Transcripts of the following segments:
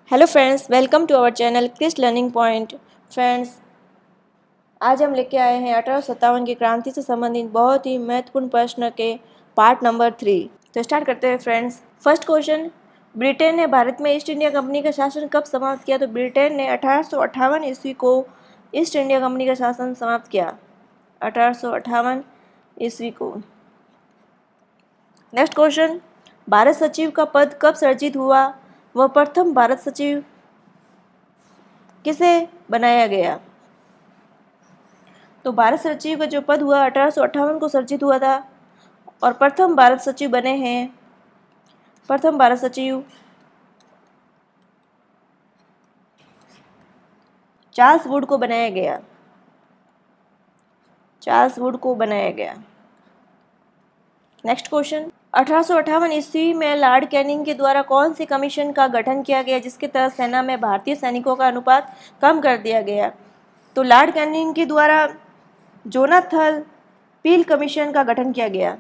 Hello friends, welcome to our channel Chris learning point. Friends, आज हम लेके आए हैं 1857 की क्रांति से संबंधित बहुत ही महत्वपूर्ण प्रश्न के पार्ट नंबर 3। तो स्टार्ट करते हैं फ्रेंड्स। फर्स्ट क्वेश्चन, ब्रिटेन ने भारत में ईस्ट इंडिया कंपनी का शासन कब समाप्त किया? तो ब्रिटेन ने 1858 ईस्वी को ईस्ट इंडिया कंपनी का शासन समाप्त किया। 1858 ईस्वी को। नेक्स्ट क्वेश्चन, भारत सचिव का पद कब सृजित हुआ? वह प्रथम भारत सचिव किसे बनाया गया? तो भारत सचिव का जो पद हुआ 1858 को सृजित हुआ था और प्रथम भारत सचिव बने हैं, प्रथम भारत सचिव चार्ल्स वुड को बनाया गया। चार्ल्स वुड को बनाया गया। नेक्स्ट क्वेश्चन, 1858 ईस्वी में लॉर्ड कैनिंग के द्वारा कौन सी कमीशन का गठन किया गया जिसके तहत सेना में भारतीय सैनिकों का अनुपात कम कर दिया गया? तो लॉर्ड कैनिंग के द्वारा जोनाथन पील कमीशन का गठन किया गया।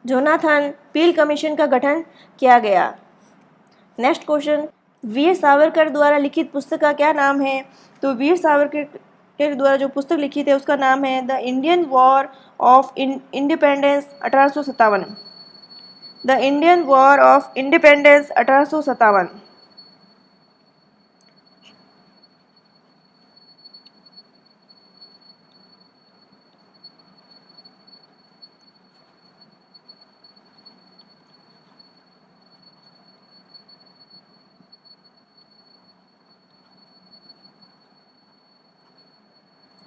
जोनाथन पील कमीशन का गठन किया गया। नेक्स्ट क्वेश्चन, वीर सावरकर द्वारा लिखित पुस्तक का क्या नाम है? तो वीर सावरकर के द्वारा जो पुस्तक लिखी थी उसका नाम है the Indian war of independence 1857। The Indian war of independence 1857।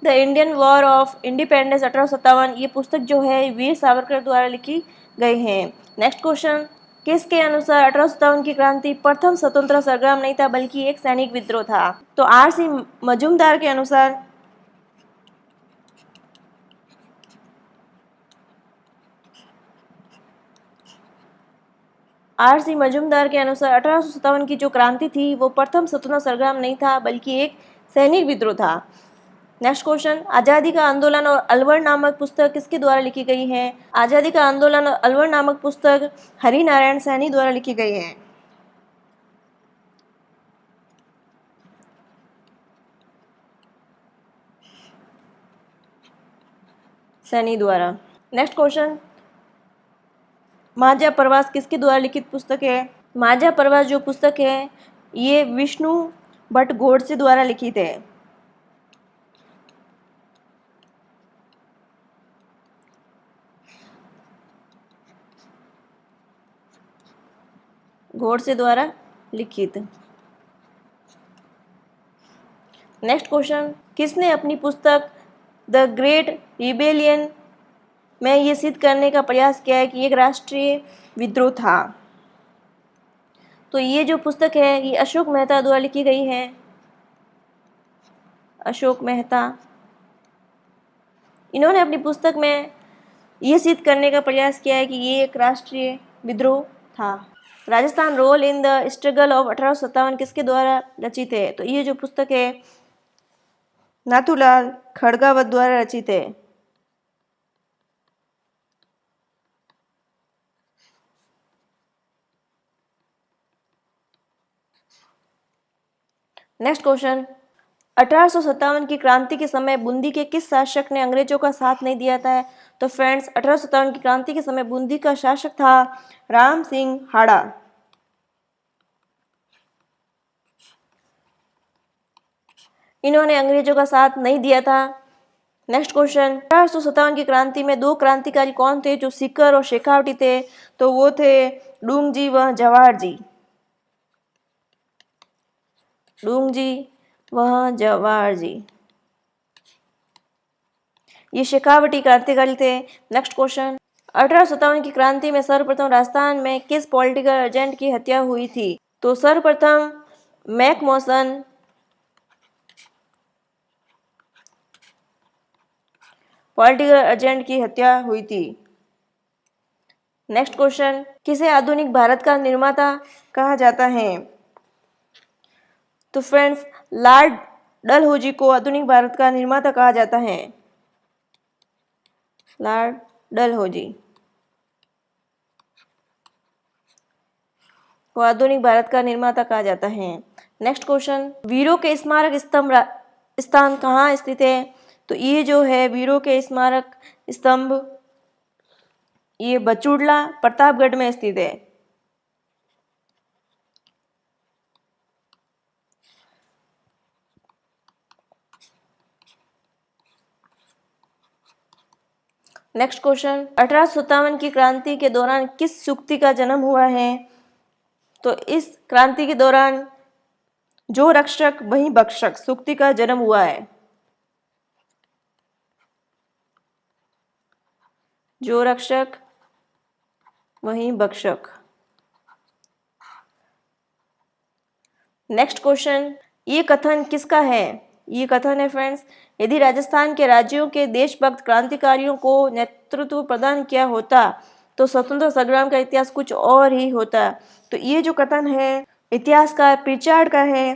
The Indian war of independence 1857 ये पुस्तक जो है वीर सावरकर द्वारा लिखी गई है। नेक्स्ट क्वेश्चन, किसके अनुसार 1857 की क्रांति प्रथम स्वतंत्रता संग्राम नहीं था बल्कि एक सैनिक विद्रोह था? तो आर.सी. मजूमदार के अनुसार आर.सी. मजूमदार के अनुसार 1857 की जो क्रांति थी वो प्रथम स्वतंत्रता संग्राम नहीं था बल्कि एक सैनिक विद्रोह था। नेक्स्ट क्वेश्चन, आज़ादी का आंदोलन और अलवर नामक पुस्तक किसके द्वारा लिखी गई है? आज़ादी का आंदोलन और अलवर नामक पुस्तक हरि नारायण सैनी द्वारा लिखी गई है। सैनी द्वारा। नेक्स्ट क्वेश्चन, माझा प्रवास किसके द्वारा लिखित पुस्तक है? माझा प्रवास जो पुस्तक है ये विष्णु भट्ट गोडसे द्वारा लिखित है। गोडसे द्वारा लिखित। नेक्स्ट क्वेश्चन, किसने अपनी पुस्तक द ग्रेट रिबेलियन में ये सिद्ध करने का प्रयास किया है कि एक राष्ट्रीय विद्रोह था? तो ये जो पुस्तक है ये अशोक मेहता द्वारा लिखी गई है। अशोक मेहता, इन्होंने अपनी पुस्तक में ये सिद्ध करने का प्रयास किया है कि ये एक राष्ट्रीय विद्रोह था। Rajasthan role in the struggle of 1857 किसके द्वारा रचित है? तो ये जो पुस्तक है नाथूलाल खड़गावत द्वारा रचित है। नेक्स्ट क्वेश्चन, 1857 की क्रांति के समय बूंदी के किस शासक ने अंग्रेजों का साथ नहीं दिया था? तो फ्रेंड्स, 1857 की क्रांति के समय बूंदी का शासक था राम सिंह हाड़ा। इन्होंने अंग्रेजों का साथ नहीं दिया था। नेक्स्ट क्वेश्चन, 1857 की क्रांति में दो क्रांतिकारी कौन थे जो सीकर और शेखावटी थे? तो वो थे डूंगजी व जवाहर जी। डूंगजी व जवाहर जी ये शेखावटी क्रांतिकारी थे। नेक्स्ट क्वेश्चन, 1857 की क्रांति में सर्वप्रथम राजस्थान में किस पॉलिटिकल एजेंट की हत्या हुई थी? तो सर्वप्रथम मैकमोहन पॉलिटिकल एजेंट की हत्या हुई थी। नेक्स्ट क्वेश्चन, किसे आधुनिक भारत का निर्माता कहा जाता है? तो फ्रेंड्स, लॉर्ड डलहौजी को आधुनिक भारत का निर्माता कहा जाता है? लॉर्ड डलहौजी को आधुनिक भारत का निर्माता कहा जाता है। नेक्स्ट क्वेश्चन, वीरों के स्मारक स्तंभ स्थान कहाँ स्थित है? तो ये जो है वीरों के स्मारक स्तंभ, ये बचुड़ला प्रतापगढ़ में स्थित है। नेक्स्ट क्वेश्चन, 1857 की क्रांति के दौरान किस युक्ति का जन्म हुआ है? तो इस क्रांति के दौरान जो रक्षक वही भक्षक सूक्ति का जन्म हुआ है। जो रक्षक वही भक्षक। नेक्स्ट क्वेश्चन, ये कथन किसका है? ये कथन है फ्रेंड्स, यदि राजस्थान के राज्यों के देशभक्त क्रांतिकारियों को नेतृत्व प्रदान किया होता तो स्वतंत्रता संग्राम का इतिहास कुछ और ही होता। तो ये जो कथन है इतिहासकार प्रिचार्ड का है।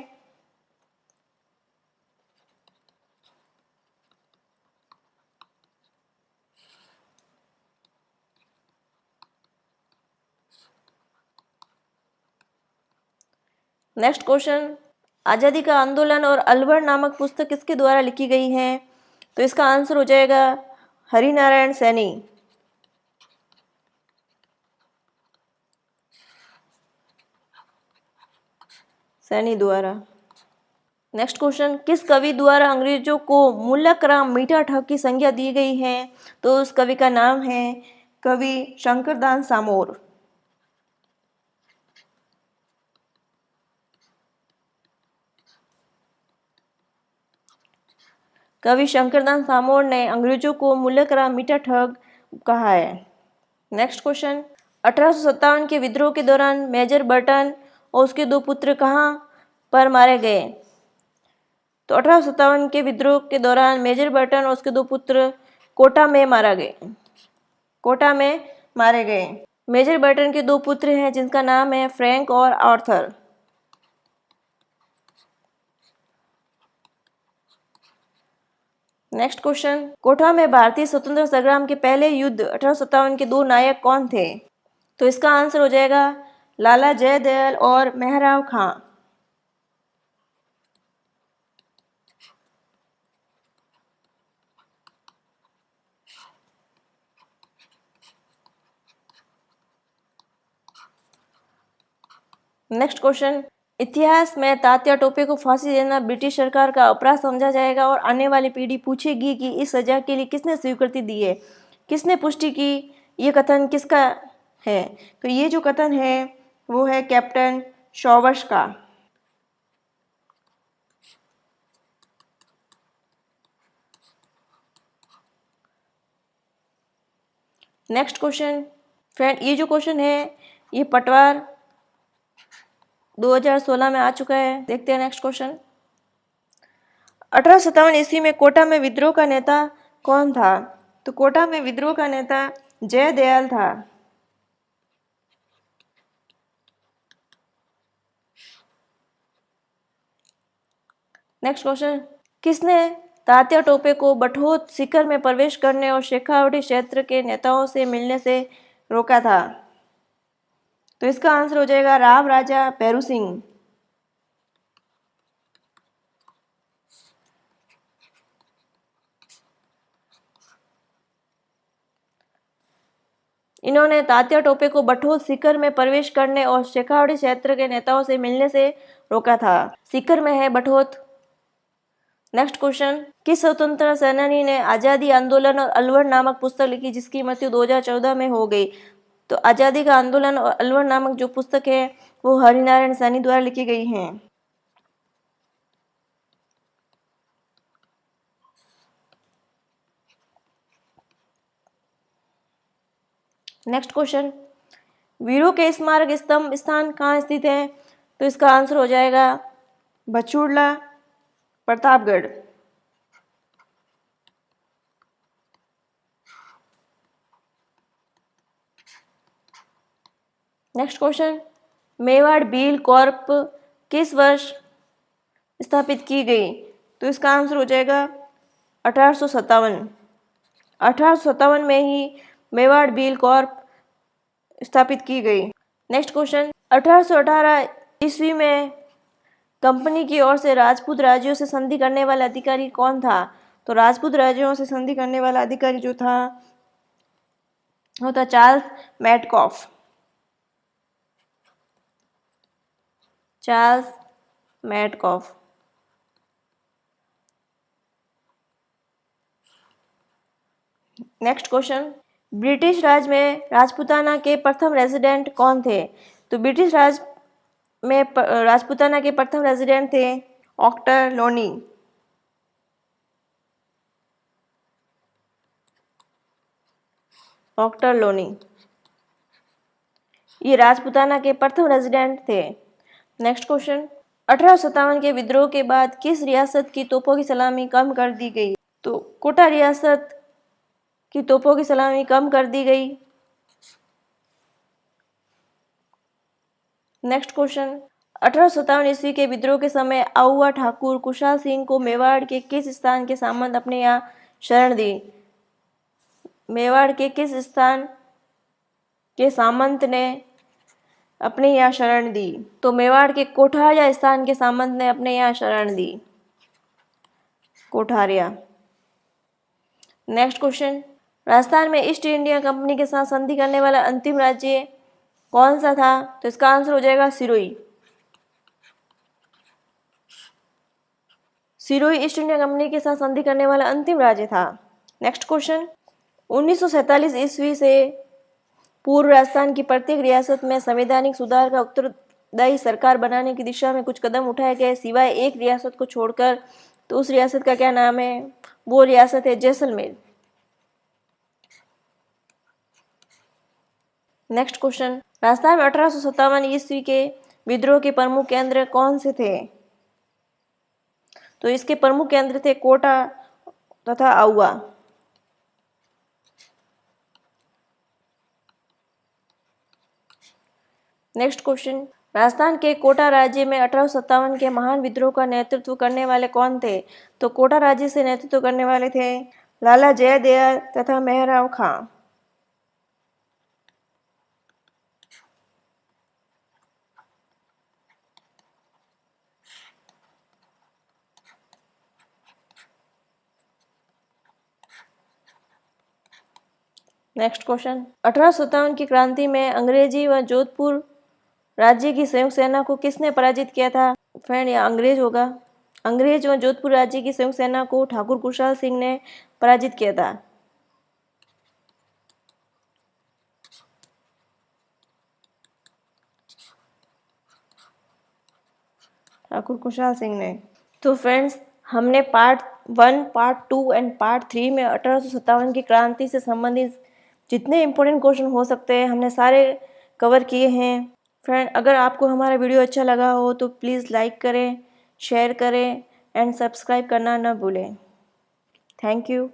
नेक्स्ट क्वेश्चन, आज़ादी का आंदोलन और अलवर नामक पुस्तक किसके द्वारा लिखी गई है? तो इसका आंसर हो जाएगा हरिनारायण सैनी। सैनी द्वारा। नेक्स्ट क्वेश्चन, किस कवि द्वारा अंग्रेजों को मुल्लक राम मीठा ठग की संज्ञा दी गई है? तो उस कवि का नाम है कवि शंकरदास सामोर। कवि शंकरदास सामोर ने अंग्रेजों को मुल्लक राम मीठा ठग कहा है। नेक्स्ट क्वेश्चन, 1857 के विद्रोह के दौरान मेजर बर्टन और उसके दो पुत्र कहाँ पर मारे गए? तो 1857 के विद्रोह के दौरान मेजर बर्टन और उसके दो पुत्र कोटा में मारा गए। कोटा में मारे गए। मेजर बर्टन के दो पुत्र हैं जिनका नाम है फ्रैंक और आर्थर। नेक्स्ट क्वेश्चन, कोटा में भारतीय स्वतंत्रता संग्राम के पहले युद्ध 1857 के दो नायक कौन थे? तो इसका आंसर हो जाएगा लाला जयदयाल और मेहराव खां। नेक्स्ट क्वेश्चन, इतिहास में तात्या टोपे को फांसी देना ब्रिटिश सरकार का अपराध समझा जाएगा और आने वाली पीढ़ी पूछेगी कि इस सजा के लिए किसने स्वीकृति दी है, किसने पुष्टि की? ये कथन किसका है? तो ये जो कथन है वो है कैप्टन शॉवर्स का। नेक्स्ट क्वेश्चन फ्रेंड, ये जो क्वेश्चन है ये पटवार 2016 में आ चुका है। देखते हैं नेक्स्ट क्वेश्चन, 1857 ईस्वी में कोटा में विद्रोह का नेता कौन था? तो कोटा में विद्रोह का नेता जयदयाल था। नेक्स्ट क्वेश्चन, किसने तात्या टोपे को बठोत सीकर में प्रवेश करने और शेखावटी क्षेत्र के नेताओं से मिलने से रोका था? तो इसका आंसर हो जाएगा राव राजा भैरू सिंह। इन्होंने तात्या टोपे को बठोत सीकर में प्रवेश करने और शेखावटी क्षेत्र के नेताओं से मिलने से रोका था। सीकर में है बठोत। नेक्स्ट क्वेश्चन, किस स्वतंत्रता सेनानी ने आजादी आंदोलन और अलवर नामक पुस्तक लिखी जिसकी मृत्यु 2014 में हो गई? तो आजादी का आंदोलन और अलवर नामक जो पुस्तक है वो हरिनारायण सैनी द्वारा लिखी गई है। नेक्स्ट क्वेश्चन, वीरों के स्मारक स्तंभ स्थान कहाँ स्थित है? तो इसका आंसर हो जाएगा बछुड़ला प्रतापगढ़। नेक्स्ट क्वेश्चन, मेवाड़ बील कॉर्प किस वर्ष स्थापित की गई? तो इसका आंसर हो जाएगा 1857। 1857 में ही मेवाड़ बील कॉर्प स्थापित की गई। नेक्स्ट क्वेश्चन, 1818 ईस्वी में कंपनी की ओर से राजपूत राज्यों से संधि करने वाला अधिकारी कौन था? तो राजपूत राज्यों से संधि करने वाला अधिकारी जो था वो था Charles Madcoff. Charles Madcoff. Next question, British Raj में राजपूताना के प्रथम रेजिडेंट कौन थे? तो ब्रिटिश राज में राजपूताना के प्रथम रेजिडेंट थे ऑक्टर लोनी। ऑक्टर लोनी ये राजपूताना के प्रथम रेजिडेंट थे। नेक्स्ट क्वेश्चन, 1857 के विद्रोह के बाद किस रियासत की तोपों की सलामी कम कर दी गई? तो कोटा रियासत की तोपों की सलामी कम कर दी गई। नेक्स्ट क्वेश्चन, 1857 ईस्वी के विद्रोह के समय आउवा ठाकुर कुशाल सिंह को मेवाड़ के किस स्थान के सामंत अपने यहाँ शरण दी? मेवाड़ के किस स्थान के सामंत ने अपने यहाँ शरण दी? तो मेवाड़ के कोठारिया स्थान के सामंत ने अपने यहाँ शरण दी। कोठारिया। नेक्स्ट क्वेश्चन, राजस्थान में ईस्ट इंडिया कंपनी के साथ संधि करने वाला अंतिम राज्य कौन सा था? तो इसका आंसर हो जाएगा Sirohi. Sirohi east India company के साथ संधि करने वाला अंतिम राज्य था। नेक्स्ट क्वेश्चन, 1947 ईस्वी से पूर्व राजस्थान की प्रत्येक रियासत में संवैधानिक सुधार का उत्तरदायी सरकार बनाने की दिशा में कुछ कदम उठाए गए सिवाय एक रियासत को छोड़कर। तो उस रियासत का क्या नाम है? वो रियासत है जैसलमेर। नेक्स्ट क्वेश्चन, राजस्थान में 1857 ईस्वी के विद्रोह के प्रमुख केंद्र कौन से थे? तो इसके प्रमुख केंद्र थे कोटा तथा आउवा। नेक्स्ट क्वेश्चन, राजस्थान के कोटा राज्य में 1857 के महान विद्रोह का नेतृत्व करने वाले कौन थे? तो कोटा राज्य से नेतृत्व करने वाले थे लाला जयदयाल तथा मेहराव खां। नेक्स्ट क्वेश्चन, 1857 की क्रांति में अंग्रेजी व जोधपुर राज्य की संयुक्त सेना को किसने पराजित किया था? फ्रेंड यह अंग्रेज होगा। अंग्रेज व जोधपुर राज्य की संयुक्त सेना को ठाकुर कुशाल सिंह ने पराजित किया था। ठाकुर कुशाल सिंह ने। तो फ्रेंड्स हमने पार्ट 1, पार्ट 2 एंड पार्ट 3 में 1857 की क्रांति से संबंधित जितने इम्पोर्टेंट क्वेश्चन हो सकते हैं हमने सारे कवर किए हैं। फ्रेंड अगर आपको हमारा वीडियो अच्छा लगा हो तो प्लीज़ लाइक करें, शेयर करें एंड सब्सक्राइब करना न भूलें। Thank you.